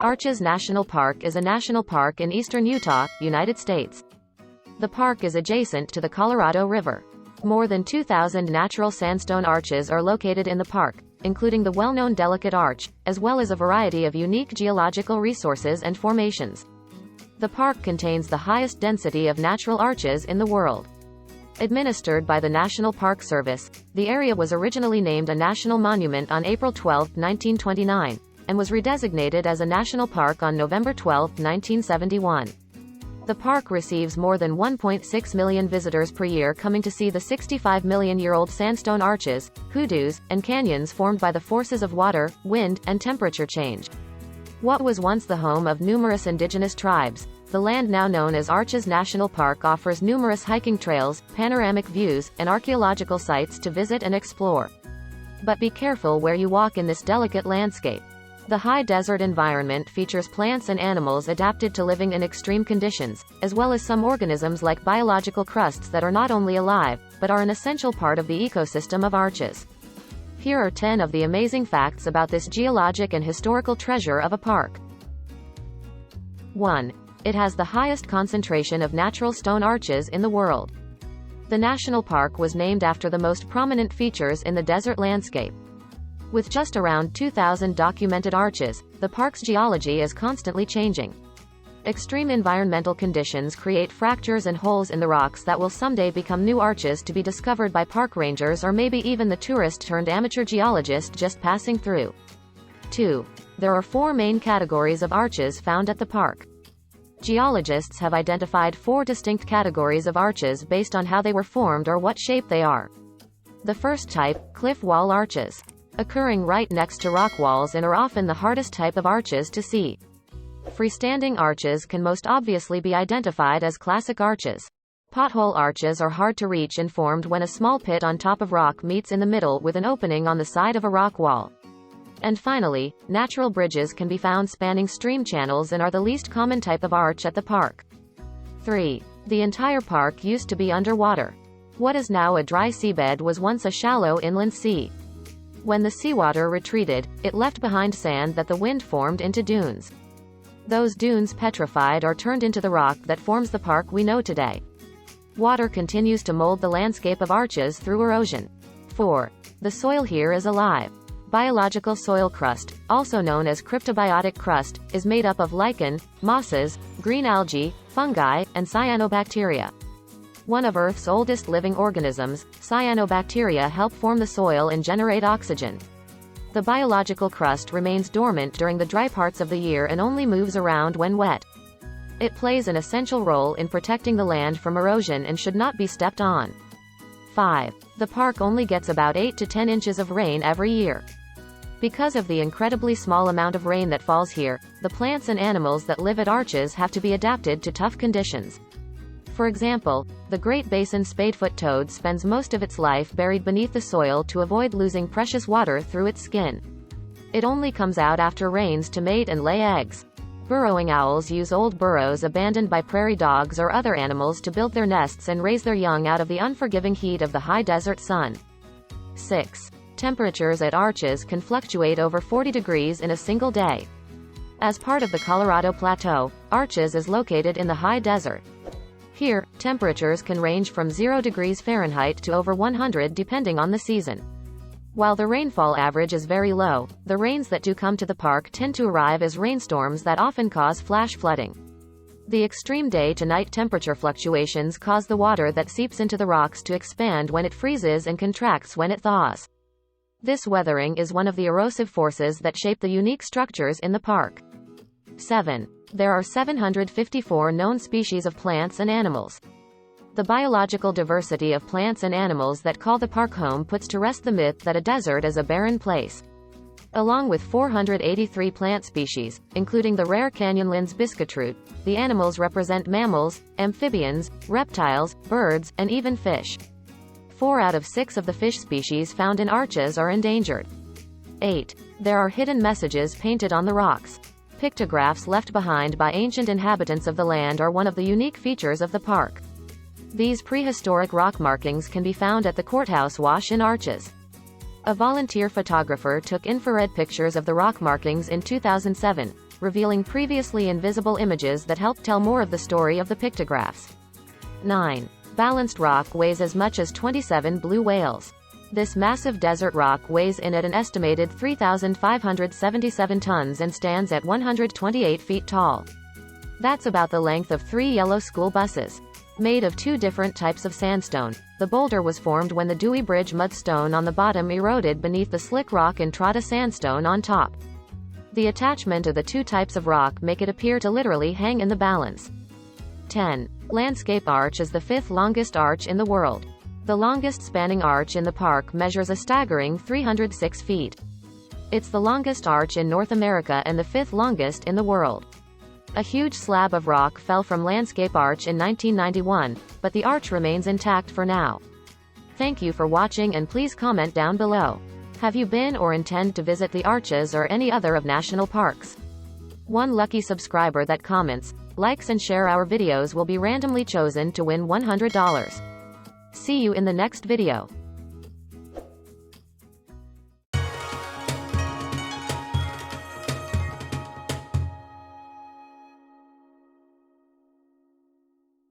Arches National Park is a national park in eastern Utah, United States. The park is adjacent to the Colorado River. More than 2,000 natural sandstone arches are located in the park, including the well-known Delicate Arch, as well as a variety of unique geological resources and formations. The park contains the highest density of natural arches in the world. Administered by the National Park Service, the area was originally named a national monument on April 12, 1929, and was redesignated as a national park on November 12, 1971. The park receives more than 1.6 million visitors per year coming to see the 65-million-year-old sandstone arches, hoodoos, and canyons formed by the forces of water, wind, and temperature change. What was once the home of numerous indigenous tribes, the land now known as Arches National Park offers numerous hiking trails, panoramic views, and archaeological sites to visit and explore. But be careful where you walk in this delicate landscape. The high desert environment features plants and animals adapted to living in extreme conditions, as well as some organisms like biological crusts that are not only alive, but are an essential part of the ecosystem of arches. Here are 10 of the amazing facts about this geologic and historical treasure of a park. 1. It has the highest concentration of natural stone arches in the world. The national park was named after the most prominent features in the desert landscape. With just around 2,000 documented arches, the park's geology is constantly changing. Extreme environmental conditions create fractures and holes in the rocks that will someday become new arches to be discovered by park rangers or maybe even the tourist-turned-amateur geologist just passing through. 2. There are 4 main categories of arches found at the park. Geologists have identified 4 distinct categories of arches based on how they were formed or what shape they are. The first type, cliff wall arches, occurring right next to rock walls and are often the hardest type of arches to see. Freestanding arches can most obviously be identified as classic arches. Pothole arches are hard to reach and formed when a small pit on top of rock meets in the middle with an opening on the side of a rock wall. And finally, natural bridges can be found spanning stream channels and are the least common type of arch at the park. 3. The entire park used to be underwater. What is now a dry seabed was once a shallow inland sea. When the seawater retreated, it left behind sand that the wind formed into dunes. Those dunes petrified or turned into the rock that forms the park we know today. Water continues to mold the landscape of arches through erosion. 4. The soil here is alive. Biological soil crust, also known as cryptobiotic crust, is made up of lichen, mosses, green algae, fungi, and cyanobacteria. One of Earth's oldest living organisms, cyanobacteria help form the soil and generate oxygen. The biological crust remains dormant during the dry parts of the year and only moves around when wet. It plays an essential role in protecting the land from erosion and should not be stepped on. 5. The park only gets about 8 to 10 inches of rain every year. Because of the incredibly small amount of rain that falls here, the plants and animals that live at arches have to be adapted to tough conditions. For example, the Great Basin spadefoot toad spends most of its life buried beneath the soil to avoid losing precious water through its skin. It only comes out after rains to mate and lay eggs. Burrowing owls use old burrows abandoned by prairie dogs or other animals to build their nests and raise their young out of the unforgiving heat of the high desert sun. 6. Temperatures at arches can fluctuate over 40 degrees in a single day. As part of the Colorado Plateau, Arches is located in the high desert. Here, temperatures can range from 0 degrees Fahrenheit to over 100 depending on the season. While the rainfall average is very low, the rains that do come to the park tend to arrive as rainstorms that often cause flash flooding. The extreme day-to-night temperature fluctuations cause the water that seeps into the rocks to expand when it freezes and contracts when it thaws. This weathering is one of the erosive forces that shape the unique structures in the park. 7. There are 754 known species of plants and animals. The biological diversity of plants and animals that call the park home puts to rest the myth that a desert is a barren place. Along with 483 plant species, including the rare canyonlands biscuitroot, the animals represent mammals, amphibians, reptiles, birds, and even fish. 4 out of 6 of the fish species found in arches are endangered. 8. There are hidden messages painted on the rocks. Pictographs left behind by ancient inhabitants of the land are one of the unique features of the park. These prehistoric rock markings can be found at the courthouse wash in Arches. A volunteer photographer took infrared pictures of the rock markings in 2007, revealing previously invisible images that help tell more of the story of the pictographs. 9. Balanced rock weighs as much as 27 blue whales. This massive desert rock weighs in at an estimated 3,577 tons and stands at 128 feet tall. That's about the length of 3 yellow school buses. Made of 2 different types of sandstone, the boulder was formed when the Dewey Bridge mudstone on the bottom eroded beneath the slick rock Entrada sandstone on top. The attachment of the 2 types of rock make it appear to literally hang in the balance. 10. Landscape arch is the 5th longest arch in the world. The longest spanning arch in the park measures a staggering 306 feet. It's the longest arch in North America and the 5th longest in the world. A huge slab of rock fell from Landscape Arch in 1991, but the arch remains intact for now. Thank you for watching and please comment down below. Have you been or intend to visit the arches or any other of national parks? One lucky subscriber that comments, likes and share our videos will be randomly chosen to win $100. See you in the next video.